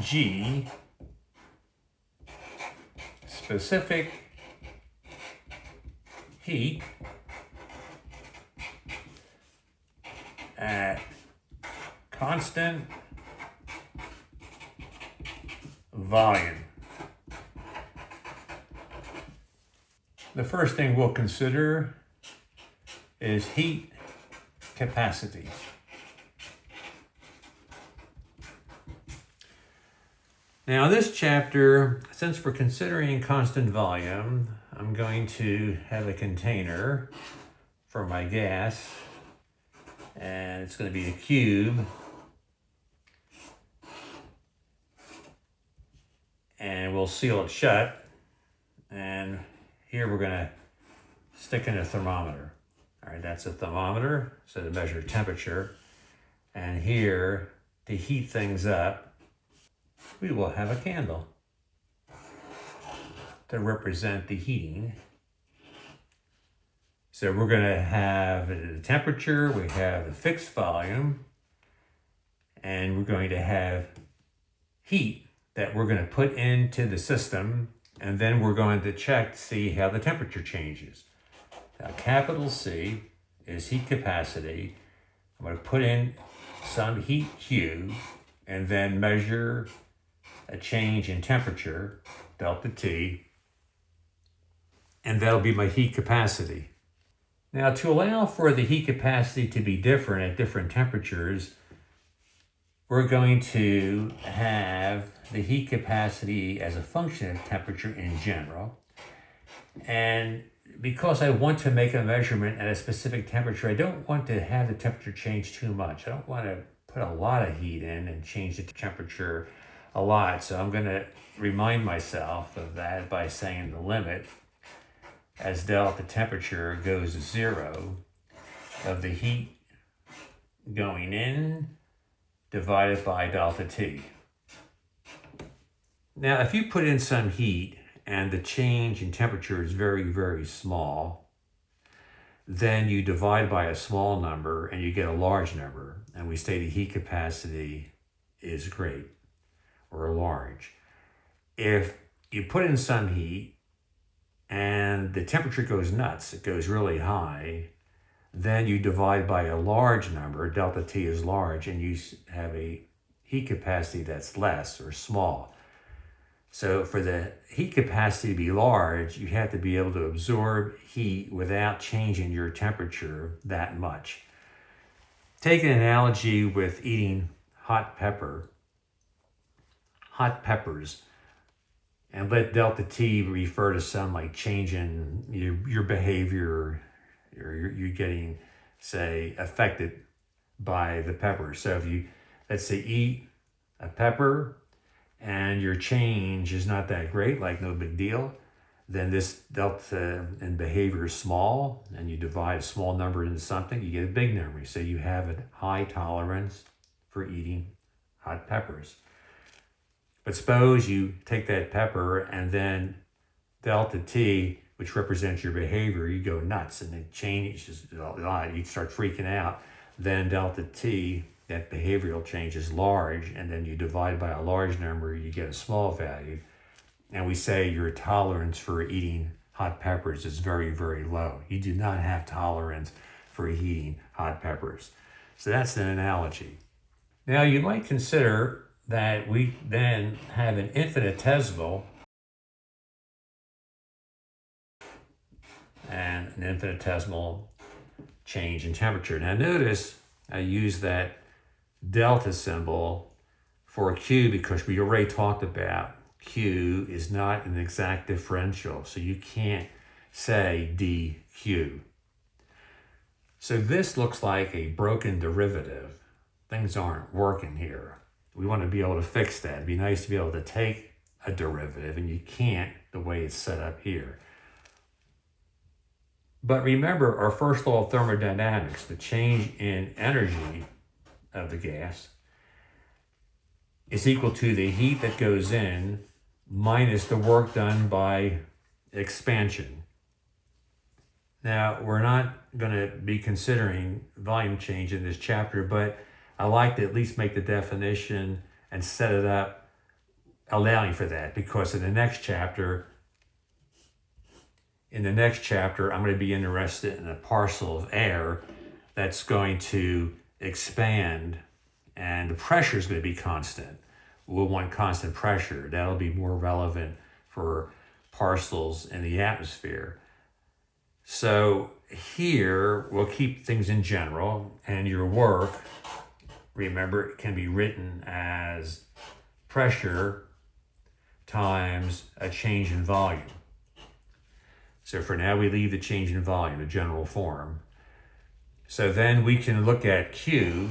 G, specific heat at constant volume. The first thing we'll consider is heat capacity. Now, this chapter, since we're considering constant volume, I'm going to have a container for my gas, and it's going to be a cube. And we'll seal it shut. And here we're going to stick in a thermometer. All right, that's a thermometer, so to measure temperature. And here, to heat things up, we will have a candle to represent the heating. So we're going to have the temperature, we have the fixed volume, and we're going to have heat that we're going to put into the system, and then we're going to check to see how the temperature changes. Now, capital C is heat capacity. I'm going to put in some heat Q and then measure a change in temperature, delta T, and that'll be my heat capacity. Now, to allow for the heat capacity to be different at different temperatures, we're going to have the heat capacity as a function of temperature in general. And because I want to make a measurement at a specific temperature, I don't want to have the temperature change too much. I don't want to put a lot of heat in and change the temperature a lot. So I'm going to remind myself of that by saying the limit as delta temperature goes to 0 of the heat going in divided by delta T. Now, if you put in some heat and the change in temperature is very, very small, then you divide by a small number and you get a large number. And we say the heat capacity is great or large. If you put in some heat and the temperature goes nuts, it goes really high, then you divide by a large number, delta T is large, and you have a heat capacity that's less or small. So for the heat capacity to be large, you have to be able to absorb heat without changing your temperature that much. Take an analogy with eating hot peppers, and let delta T refer to some like change in your behavior, or you're getting, say, affected by the pepper. So if you, let's say, eat a pepper and your change is not that great, like no big deal, then this delta in behavior is small, and you divide a small number into something, you get a big number. So you have a high tolerance for eating hot peppers. But suppose you take that pepper and then delta T, which represents your behavior, you go nuts and it changes a lot. You start freaking out. Then delta T, that behavioral change, is large, and then you divide by a large number, you get a small value. And we say your tolerance for eating hot peppers is very, very low. You do not have tolerance for eating hot peppers. So that's an analogy. Now, you might consider that we then have an infinitesimal change in temperature. Now notice I use that delta symbol for Q because we already talked about Q is not an exact differential, so you can't say dQ. So this looks like a broken derivative. Things aren't working here. We want to be able to fix that. It'd be nice to be able to take a derivative, and you can't the way it's set up here. But remember our first law of thermodynamics, the change in energy of the gas is equal to the heat that goes in minus the work done by expansion. Now, we're not going to be considering volume change in this chapter, but I like to at least make the definition and set it up allowing for that, because in the next chapter, I'm going to be interested in a parcel of air that's going to expand, and the pressure is going to be constant. We'll want constant pressure. That'll be more relevant for parcels in the atmosphere. So here, we'll keep things in general, and your work, remember, it can be written as pressure times a change in volume. So for now, we leave the change in volume, the general form. So then we can look at Q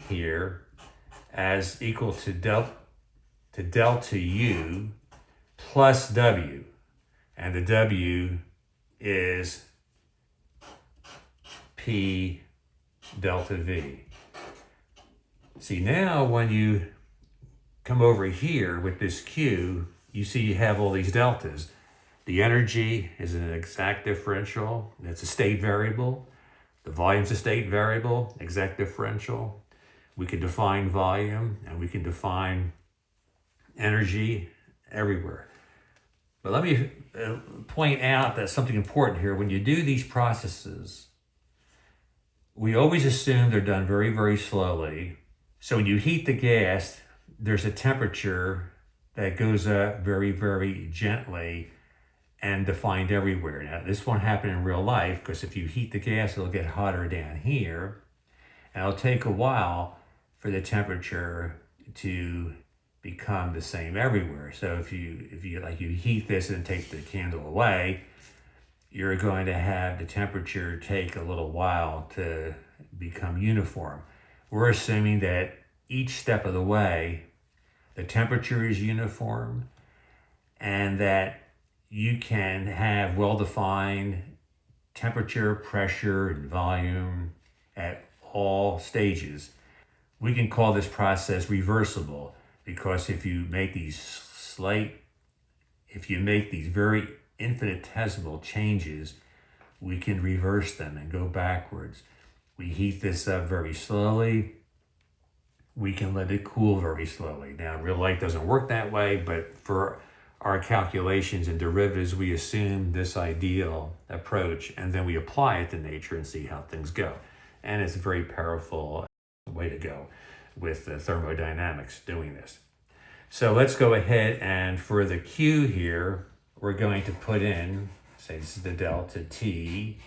here as equal to delta U plus W. And the W is P delta V. See, now when you come over here with this Q, you see you have all these deltas. The energy is an exact differential. It's a state variable. The volume's a state variable, exact differential. We can define volume and we can define energy everywhere. But let me point out that something important here. When you do these processes, we always assume they're done very, very slowly. So when you heat the gas, there's a temperature that goes up very, very gently and defined everywhere. Now, this won't happen in real life, because if you heat the gas, it'll get hotter down here. And it'll take a while for the temperature to become the same everywhere. So if you heat this and take the candle away, you're going to have the temperature take a little while to become uniform. We're assuming that each step of the way, the temperature is uniform, and that you can have well-defined temperature, pressure, and volume at all stages. We can call this process reversible, because if you make these very infinitesimal changes, we can reverse them and go backwards. We heat this up very slowly. We can let it cool very slowly. Now, real life doesn't work that way, but for our calculations and derivatives, we assume this ideal approach, and then we apply it to nature and see how things go. And it's a very powerful way to go with the thermodynamics doing this. So let's go ahead, and for the Q here, we're going to put in, say this is the delta T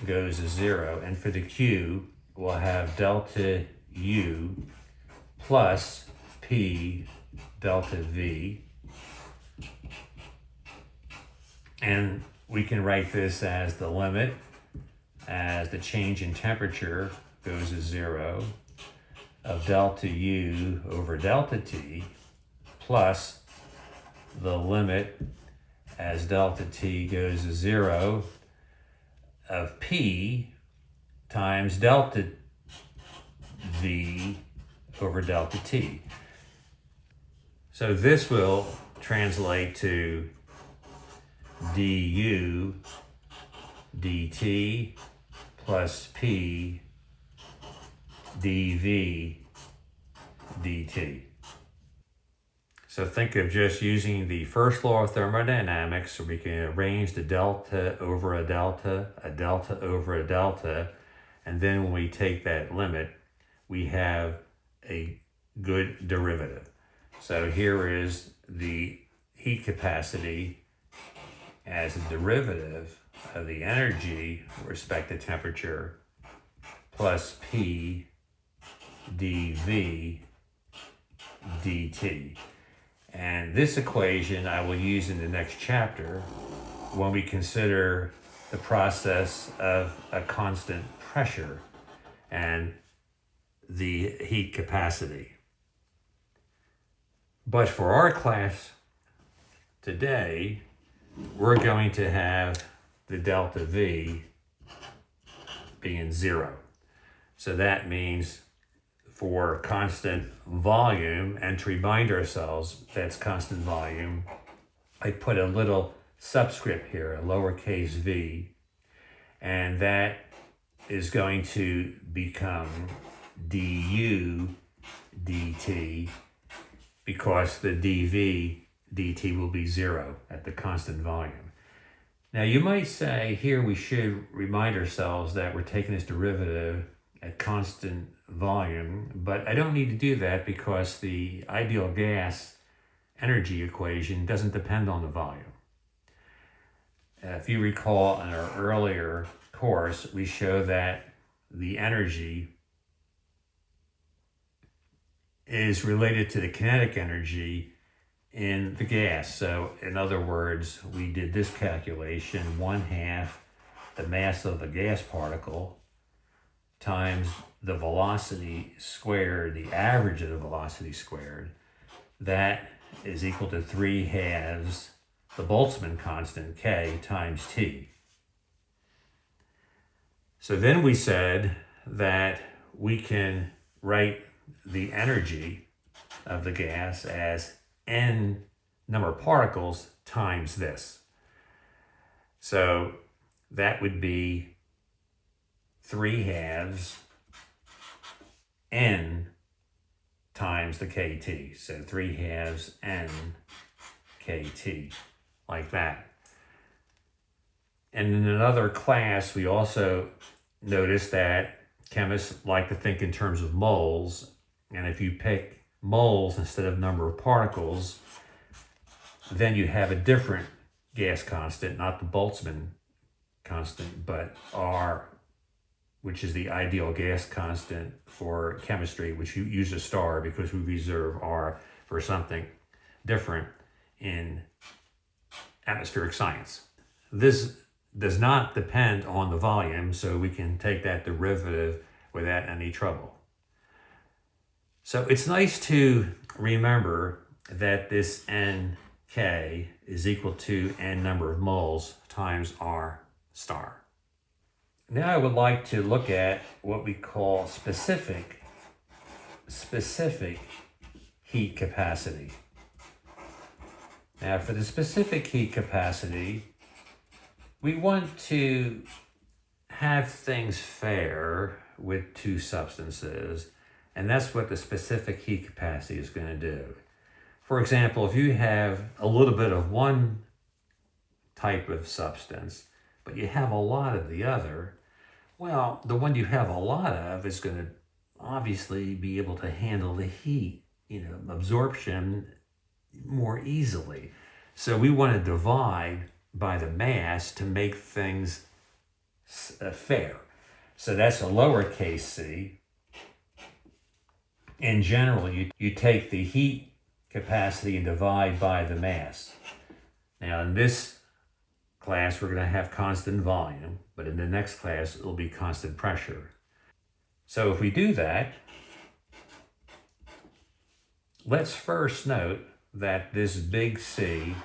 goes to 0, and for the Q, we'll have delta U plus P delta V. And we can write this as the limit as the change in temperature goes to 0 of delta U over delta T plus the limit as delta T goes to 0 of P times delta V over delta T. So this will translate to du dt plus P dV dt. So think of just using the first law of thermodynamics, so we can arrange the delta over a delta over a delta, and then when we take that limit, we have a good derivative. So here is the heat capacity as a derivative of the energy with respect to temperature plus P dV dt. And this equation I will use in the next chapter when we consider the process of a constant pressure and the heat capacity. But for our class today, we're going to have the delta V being 0. So that means for constant volume, and to remind ourselves that's constant volume, I put a little subscript here, a lowercase v, and that is going to become du dt, because the dV dt will be 0 at the constant volume. Now you might say here we should remind ourselves that we're taking this derivative at constant volume, but I don't need to do that because the ideal gas energy equation doesn't depend on the volume. If you recall in our earlier course, we show that the energy is related to the kinetic energy in the gas. So in other words, we did this calculation: 1/2 the mass of the gas particle times the velocity squared, the average of the velocity squared. That is equal to 3/2 the Boltzmann constant K times T. So then we said that we can write the energy of the gas as n number of particles times this. So that would be 3/2 n times the kT. So 3/2 n kT, like that. And in another class, we also noticed that chemists like to think in terms of moles. And if you pick moles instead of number of particles, then you have a different gas constant, not the Boltzmann constant, but R, which is the ideal gas constant for chemistry, which you use a star because we reserve R for something different in atmospheric science. This does not depend on the volume, so we can take that derivative without any trouble. So it's nice to remember that this Nk is equal to n number of moles times R star. Now I would like to look at what we call specific heat capacity. Now for the specific heat capacity, we want to have things fair with two substances, and that's what the specific heat capacity is going to do. For example, if you have a little bit of one type of substance, but you have a lot of the other, well, the one you have a lot of is going to obviously be able to handle the heat, absorption more easily. So we want to divide by the mass to make things fair. So that's a lowercase c. In general, you take the heat capacity and divide by the mass. Now in this class, we're going to have constant volume, but in the next class, it'll be constant pressure. So if we do that, let's first note that this big C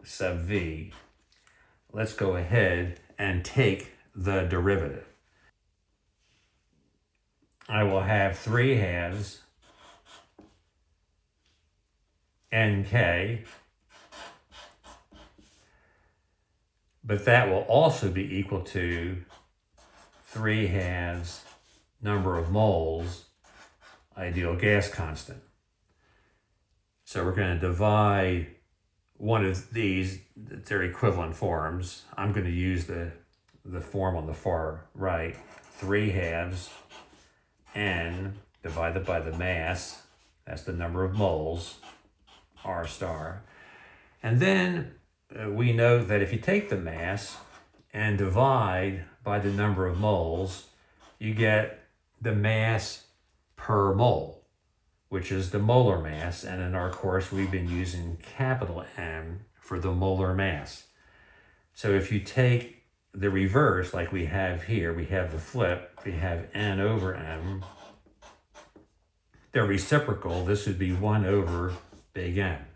sub V, let's go ahead and take the derivative. I will have 3/2 Nk, but that will also be equal to 3/2 number of moles ideal gas constant. So we're going to divide one of these, they're equivalent forms. I'm going to use the form on the far right, 3/2 n divided by the mass, that's the number of moles, R star. And then we know that if you take the mass and divide by the number of moles, you get the mass per mole, which is the molar mass. And in our course, we've been using capital M for the molar mass. So if you take the reverse, like we have here, we have the flip, we have N over M. They're reciprocal. This would be 1 over big N.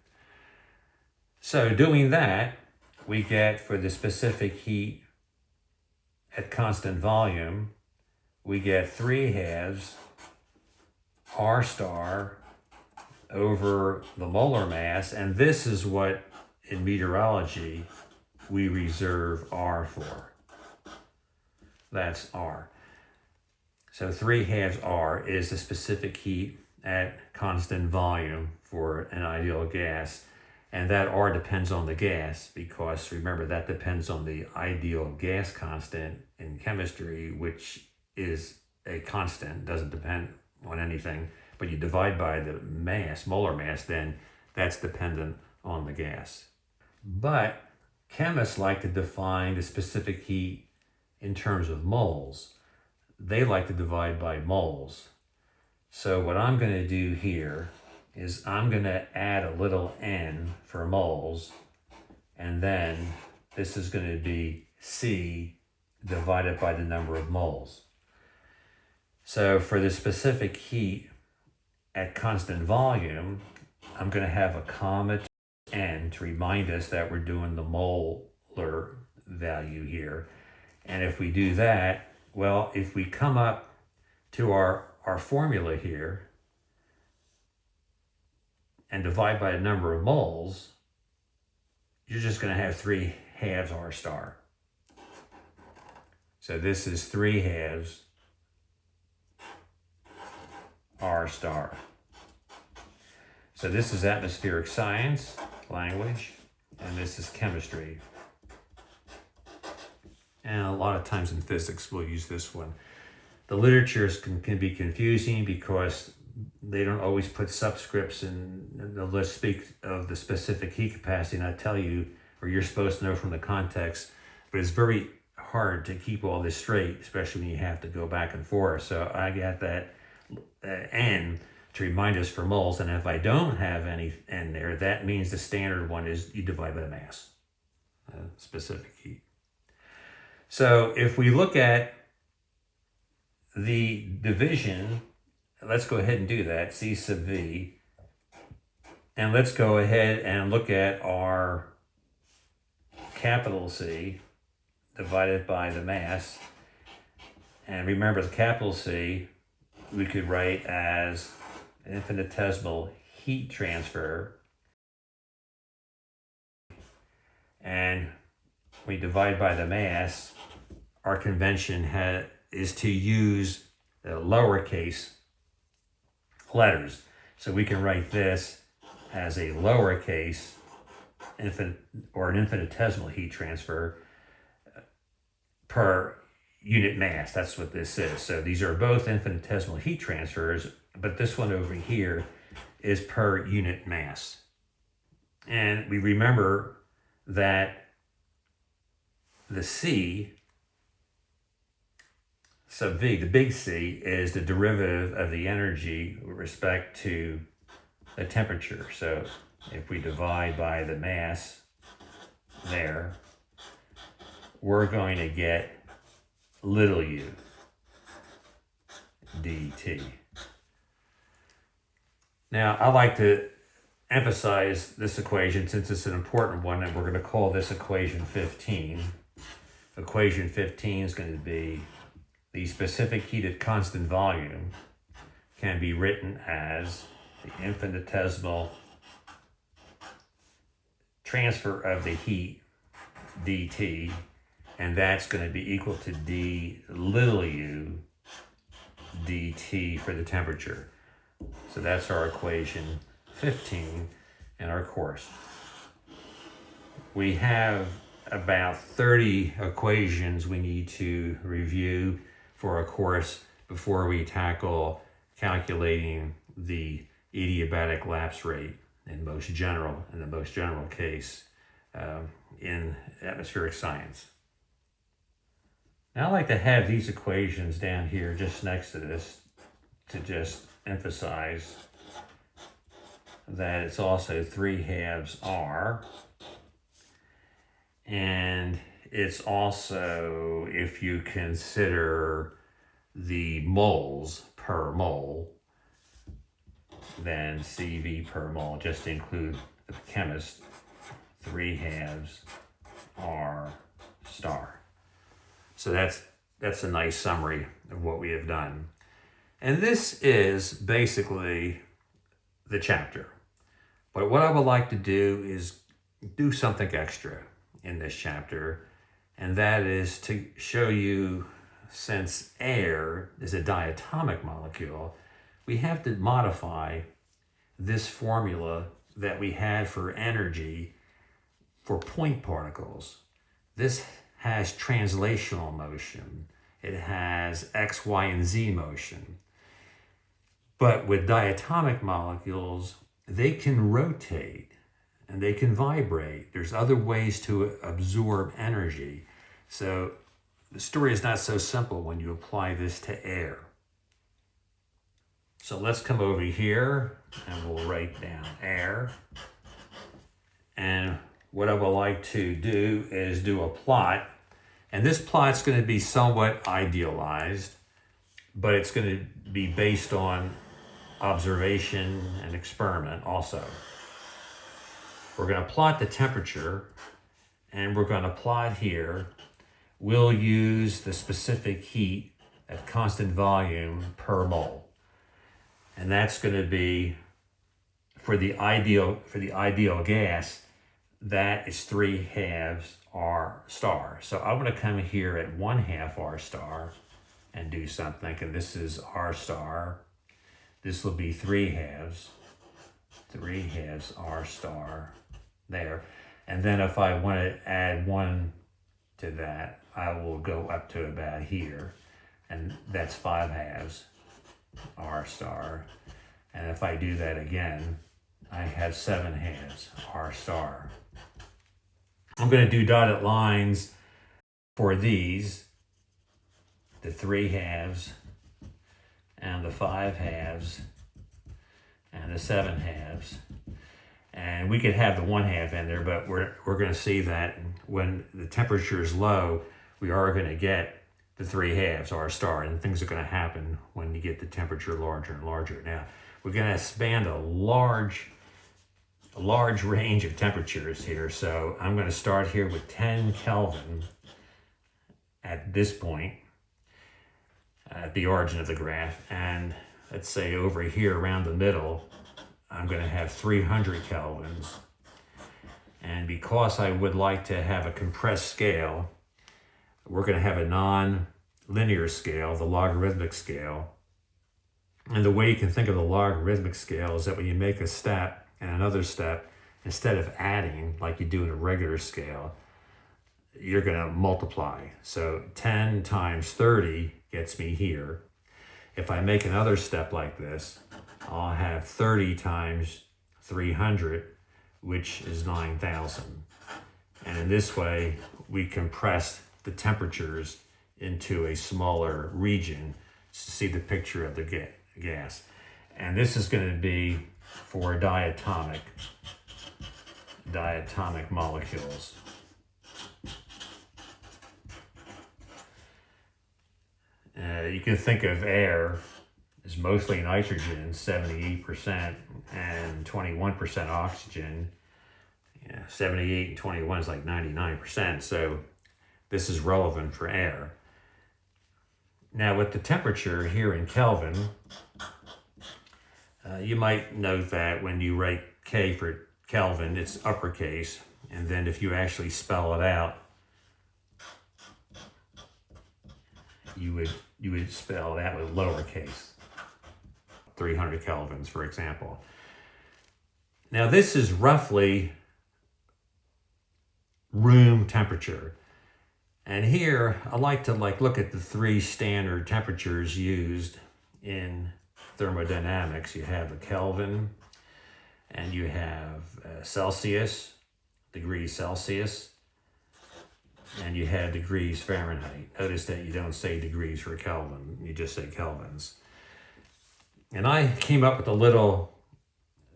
So doing that, we get for the specific heat at constant volume, we get 3/2 R star over the molar mass, and this is what in meteorology we reserve R for. That's R. So 3/2 R is the specific heat at constant volume for an ideal gas. And that R depends on the gas, because remember that depends on the ideal gas constant in chemistry, which is a constant, doesn't depend on anything. But you divide by the mass, molar mass, then that's dependent on the gas. But chemists like to define the specific heat in terms of moles. They like to divide by moles. So what I'm going to do here is I'm going to add a little n for moles, and then this is going to be C divided by the number of moles. So for the specific heat at constant volume, I'm going to have a comma to n to remind us that we're doing the molar value here. And if we do that, well, if we come up to our formula here and divide by the number of moles, you're just going to have 3/2 R star. So this is 3/2 R star. So this is atmospheric science language, and this is chemistry. And a lot of times in physics, we'll use this one. The literatures can be confusing because they don't always put subscripts in the list speak of the specific heat capacity. And I tell you, or you're supposed to know from the context, but it's very hard to keep all this straight, especially when you have to go back and forth. So I got that N to remind us for moles. And if I don't have any N there, that means the standard one is you divide by the mass, specific heat. So if we look at the division, let's go ahead and do that, C sub V. And let's go ahead and look at our capital C divided by the mass. And remember, the capital C we could write as infinitesimal heat transfer. And we divide by the mass. Our convention is to use the lowercase letters. So we can write this as a lowercase an infinitesimal heat transfer per unit mass. That's what this is. So these are both infinitesimal heat transfers, but this one over here is per unit mass. And we remember that the C sub V, the big C, is the derivative of the energy with respect to the temperature. So if we divide by the mass there, we're going to get little u dt. Now, I like to emphasize this equation since it's an important one, and we're going to call this equation 15. Equation 15 is going to be the specific heat at constant volume can be written as the infinitesimal transfer of the heat dt, and that's going to be equal to d little u dt for the temperature. So that's our equation 15 in our course. We have about 30 equations we need to review for our course before we tackle calculating the adiabatic lapse rate in the most general case in atmospheric science. Now I like to have these equations down here just next to this to just emphasize that it's also 3/2 R, and it's also, if you consider the moles per mole, then CV per mole, just to include the chemist, 3/2 R star. So that's a nice summary of what we have done. And this is basically the chapter. But what I would like to do is do something extra in this chapter, and that is to show you since air is a diatomic molecule, we have to modify this formula that we had for energy for point particles. This has translational motion. It has X, Y, and Z motion. But with diatomic molecules, they can rotate and they can vibrate. There's other ways to absorb energy. So the story is not so simple when you apply this to air. So let's come over here and we'll write down air. And what I would like to do is do a plot. And this plot's going to be somewhat idealized, but it's going to be based on observation and experiment also. We're going to plot the temperature, and we're going to plot here. We'll use the specific heat at constant volume per mole. And that's going to be for the ideal gas, that is 3/2 R star. So I'm going to come here at 1/2 R star and do something. And this is R star. This will be 3/2 R star there. And then if I want to add 1 to that, I will go up to about here. And that's 5/2 R star. And if I do that again, I have 7/2 R star. I'm going to do dotted lines for these, the 3/2 and the 5/2 and the 7/2. And we could have the 1/2 in there, but we're going to see that when the temperature is low, we are going to get the 3/2 R star, and things are going to happen when you get the temperature larger and larger. Now, we're going to span a large range of temperatures here. So I'm going to start here with 10 Kelvin at this point, at the origin of the graph. And let's say over here around the middle, I'm going to have 300 kelvins. And because I would like to have a compressed scale, we're going to have a non-linear scale, the logarithmic scale. And the way you can think of the logarithmic scale is that when you make a step and another step, instead of adding like you do in a regular scale, you're going to multiply. So 10 times 30 gets me here. If I make another step like this, I'll have 30 times 300, which is 9,000. And in this way, we compress the temperatures into a smaller region to see the picture of the gas. And this is going to be for diatomic molecules. You can think of air as mostly nitrogen, 78%, and 21% oxygen. 78 and 21 is like 99%, so this is relevant for air. Now with the temperature here in Kelvin, you might note that when you write K for Kelvin, it's uppercase, and then if you actually spell it out, you would spell that with lowercase, 300 kelvins, for example. Now this is roughly room temperature. And here I like to look at the 3 standard temperatures used in thermodynamics. You have a Kelvin, and you have Celsius, degrees Celsius, and you have degrees Fahrenheit. Notice that you don't say degrees for Kelvin, you just say kelvins. And I came up with a little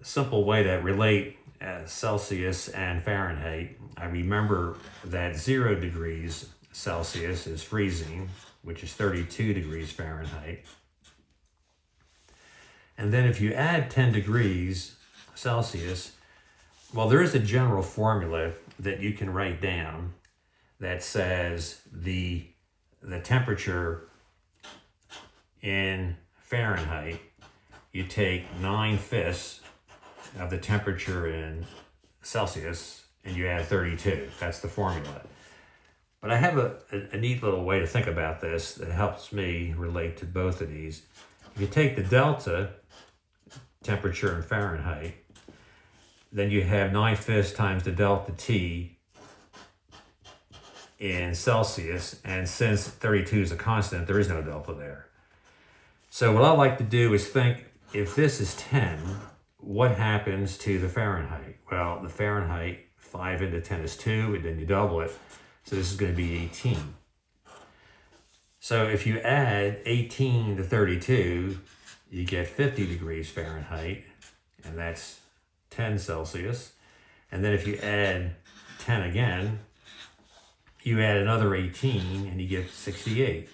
simple way to relate Celsius and Fahrenheit. I remember that 0 degrees Celsius is freezing, which is 32 degrees Fahrenheit. And then if you add 10 degrees Celsius, well, there is a general formula that you can write down that says the temperature in Fahrenheit, you take 9/5 of the temperature in Celsius and you add 32. That's the formula. But I have a neat little way to think about this that helps me relate to both of these. If you take the delta, temperature in Fahrenheit, then you have 9/5 times the delta T in Celsius, and since 32 is a constant, there is no delta there. So what I like to do is think, if this is 10, what happens to the Fahrenheit? Well, the Fahrenheit, 5 into 10 is 2, and then you double it. So this is going to be 18. So if you add 18 to 32, you get 50 degrees Fahrenheit, and that's 10 Celsius. And then if you add 10 again, you add another 18, and you get 68.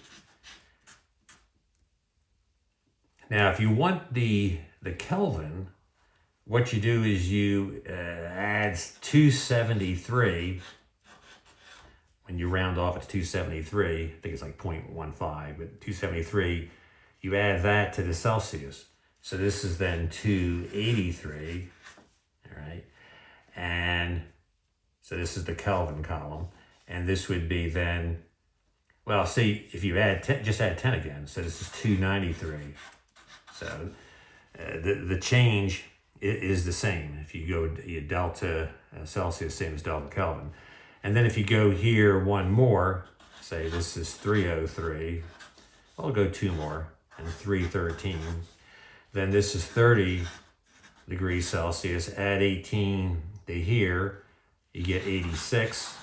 Now, if you want the Kelvin, what you do is you add 273. When you round off, it's 273. I think it's like 0.15, but 273. You add that to the Celsius. So this is then 283. All right. And so this is the Kelvin column. And this would be then, well, see, if you add 10, just add 10 again. So this is 293. So the change is the same. If you go delta Celsius, same as delta Kelvin. And then if you go here one more, say this is 303, I'll go 2 more, and 313. Then this is 30 degrees Celsius. Add 18 to here, you get 86.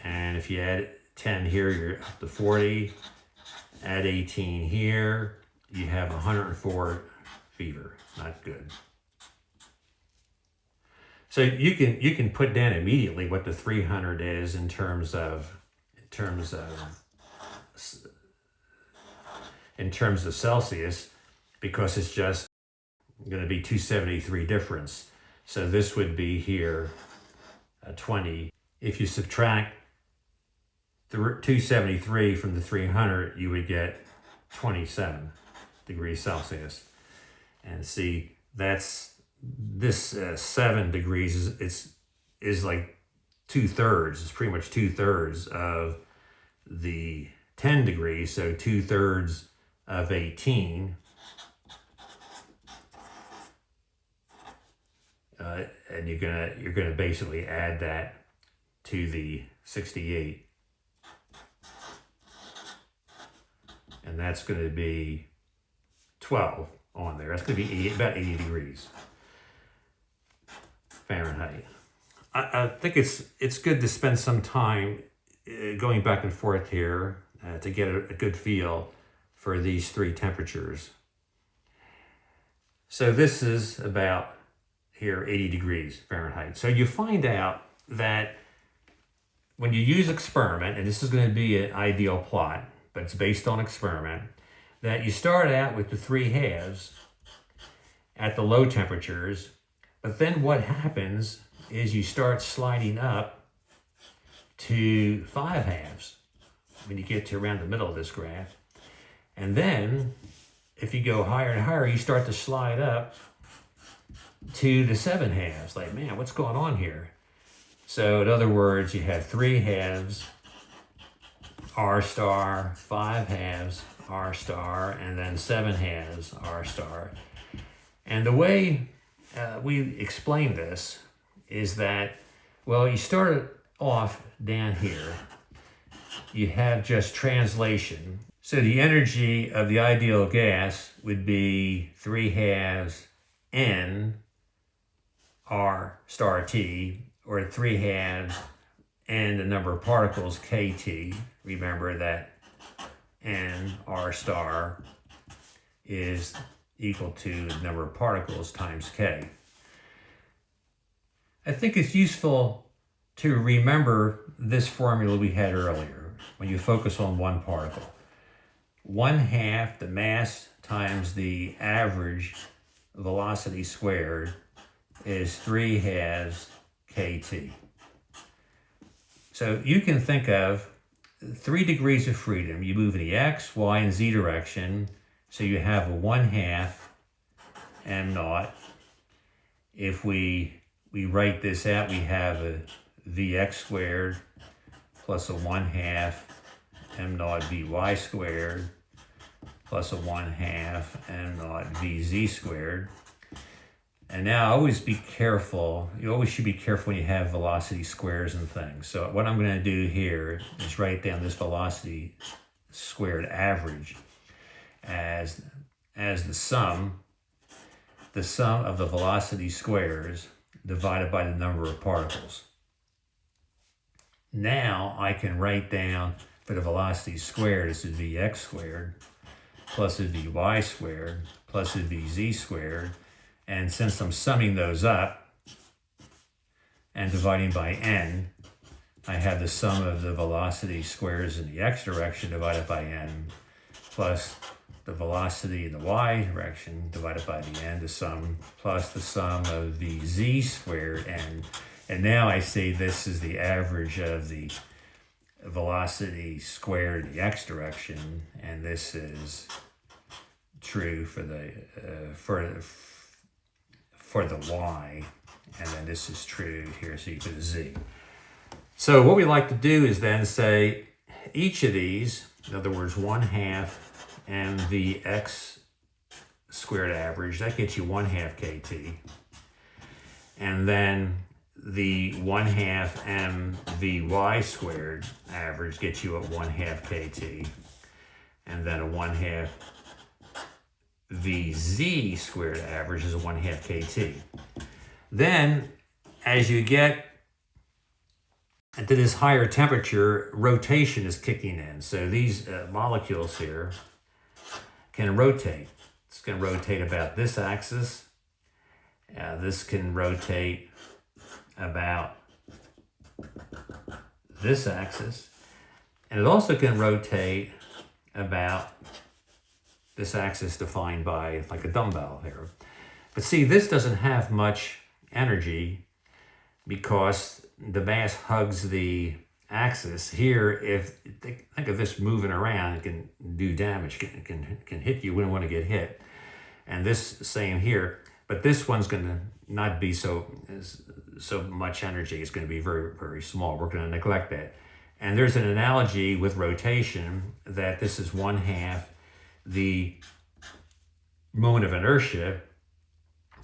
And if you add 10 here, you're up to 40. Add 18 here, you have 104 fever. Not good. So you can put down immediately what the 300 is in terms of Celsius, because it's just going to be 273 difference. So this would be here 20. If you subtract 273 from the 300, you would get 27 degrees Celsius. And see, that's this 7 degrees is like 2/3. It's pretty much 2/3 of the 10 degrees. So 2/3 of 18. And you're gonna basically add that to the 68, and that's going to be 12 on there. That's going to be about 80 degrees Fahrenheit. I think it's good to spend some time going back and forth here to get a good feel for these 3 temperatures. So this is about here 80 degrees Fahrenheit. So you find out that when you use experiment, and this is going to be an ideal plot, but it's based on experiment, that you start out with the 3 halves at the low temperatures, but then what happens is you start sliding up to 5 halves when you get to around the middle of this graph. And then if you go higher and higher, you start to slide up to the 7 halves. Like, man, what's going on here? So in other words, you have 3 halves, R star, 5 halves, R star, and then 7 halves, R star. And the way we explain this is that, well, you start off down here, you have just translation. So the energy of the ideal gas would be 3 halves N R star T, or 3 halves and the number of particles KT. Remember that N R star is equal to the number of particles times K. I think it's useful to remember this formula we had earlier when you focus on one particle. 1/2 the mass times the average velocity squared is 3 halves KT. So you can think of 3 degrees of freedom. You move in the X, Y, and Z direction. So you have a 1/2 m naught. If we write this out, we have a Vx squared plus a 1/2 m naught vy squared plus a 1/2 m naught vz squared. And now always be careful. You always should be careful when you have velocity squares and things. So what I'm going to do here is write down this velocity squared average as the sum of the velocity squares divided by the number of particles. Now I can write down for the velocity squared, this is vx squared plus a vy squared plus a vz squared. And since I'm summing those up and dividing by n, I have the sum of the velocity squares in the x direction divided by n plus the velocity in the y direction divided by the n, the sum, plus the sum of the z squared n. And now I say this is the average of the velocity squared in the x direction, and this is true for the for the y, and then this is true here, so you put a z. So what we like to do is then say each of these, in other words, 1/2 mvx squared average, that gets you 1/2 kt. And then the 1/2 mvy squared average gets you at 1/2 kt. And then a 1/2 vz squared average is a 1/2 kt. Then, as you get to this higher temperature, rotation is kicking in. So these molecules here can rotate. It's going to rotate about this axis. This can rotate about this axis. And it also can rotate about this axis defined by like a dumbbell here. But see, this doesn't have much energy because the mass hugs the axis. Here, if think of this moving around, it can do damage, it can hit you. We don't want to get hit. And this same here, but this one's going to not be so much energy. It's going to be very, very small. We're going to neglect that. And there's an analogy with rotation that this is 1/2 the moment of inertia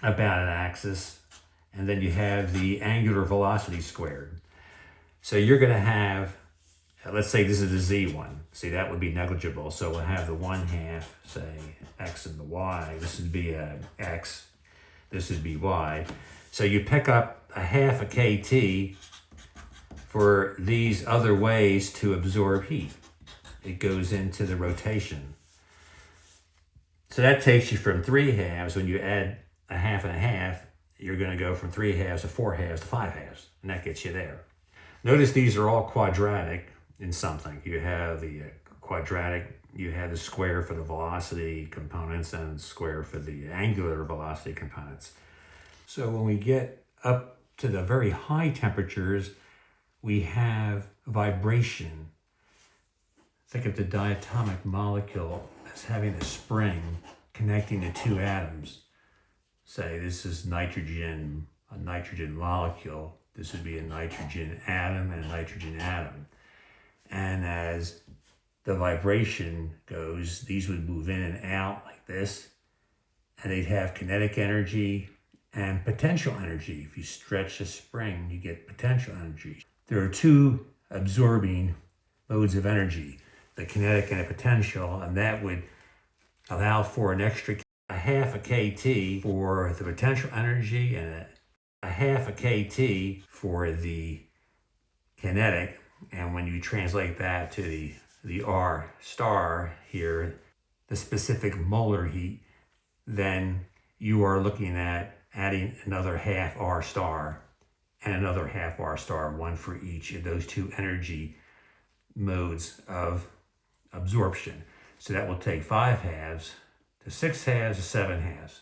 about an axis, and then you have the angular velocity squared. So you're going to have, let's say this is the z one. See, that would be negligible. So we'll have the 1/2, say, x and the y. This would be x. This would be y. So you pick up a 1/2 kt for these other ways to absorb heat. It goes into the rotation. So that takes you from 3/2. When you add a 1/2 and a 1/2, you're going to go from 3/2 to 4/2 to 5/2, and that gets you there. Notice these are all quadratic in something. You have the quadratic, you have the square for the velocity components and square for the angular velocity components. So when we get up to the very high temperatures, we have vibration. Think of the diatomic molecule as having a spring connecting the two atoms. Say this is nitrogen, a nitrogen molecule. This would be a nitrogen atom and a nitrogen atom. And as the vibration goes, these would move in and out like this, and they'd have kinetic energy and potential energy. If you stretch a spring, you get potential energy. There are two absorbing modes of energy, the kinetic and the potential, and that would allow for an extra 1/2 kt for the potential energy and a 1/2 kt for the kinetic. And when you translate that to the R star here, the specific molar heat, then you are looking at adding another 1/2 R star and another 1/2 R star, one for each of those two energy modes of absorption. So that will take 5/2 to 6/2 to 7/2.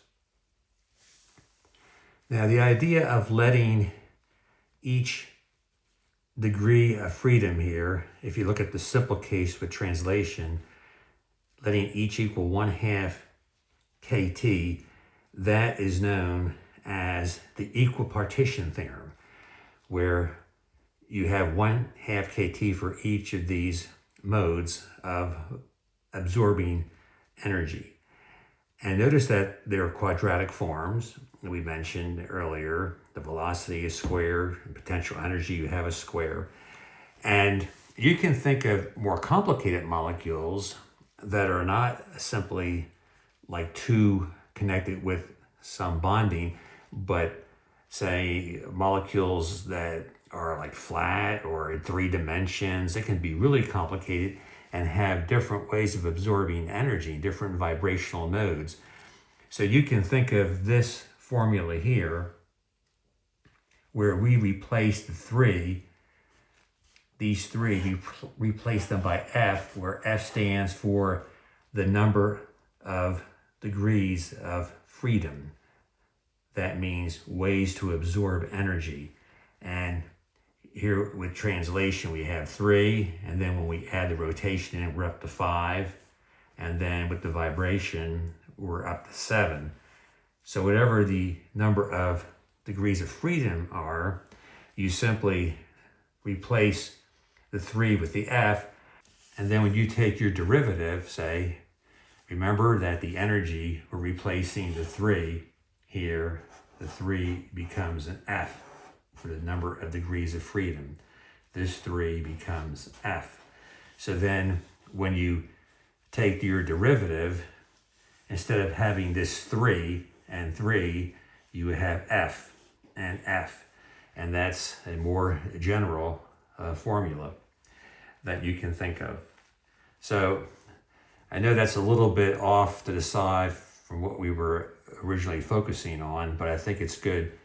Now the idea of letting each degree of freedom here, if you look at the simple case with translation, letting each equal 1/2 kt, that is known as the equipartition theorem, where you have 1/2 kT for each of these modes of absorbing energy. And notice that they're quadratic forms that we mentioned earlier. The velocity is square, and potential energy, you have a square. And you can think of more complicated molecules that are not simply like two connected with some bonding, but say molecules that are like flat or in 3 dimensions. It can be really complicated and have different ways of absorbing energy, different vibrational modes. So you can think of this formula here, where we replace the 3, these 3, we replace them by F, where F stands for the number of degrees of freedom. That means ways to absorb energy. And here with translation, we have 3, and then when we add the rotation in, we're up to 5. And then with the vibration, we're up to 7. So whatever the number of degrees of freedom are, you simply replace the 3 with the F. And then when you take your derivative, say, remember that the energy, we're replacing the 3 here. The 3 becomes an F for the number of degrees of freedom. This 3 becomes F. So then when you take your derivative, instead of having this 3 and 3, you have F and F. And that's a more general formula that you can think of. So I know that's a little bit off to the side from what we were originally focusing on, but I think it's good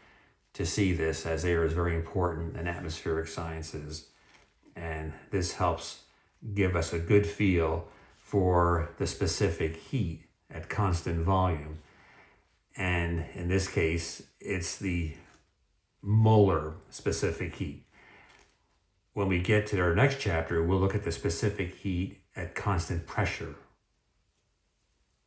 to see this, as air is very important in atmospheric sciences. And this helps give us a good feel for the specific heat at constant volume. And in this case, it's the molar specific heat. When we get to our next chapter, we'll look at the specific heat at constant pressure.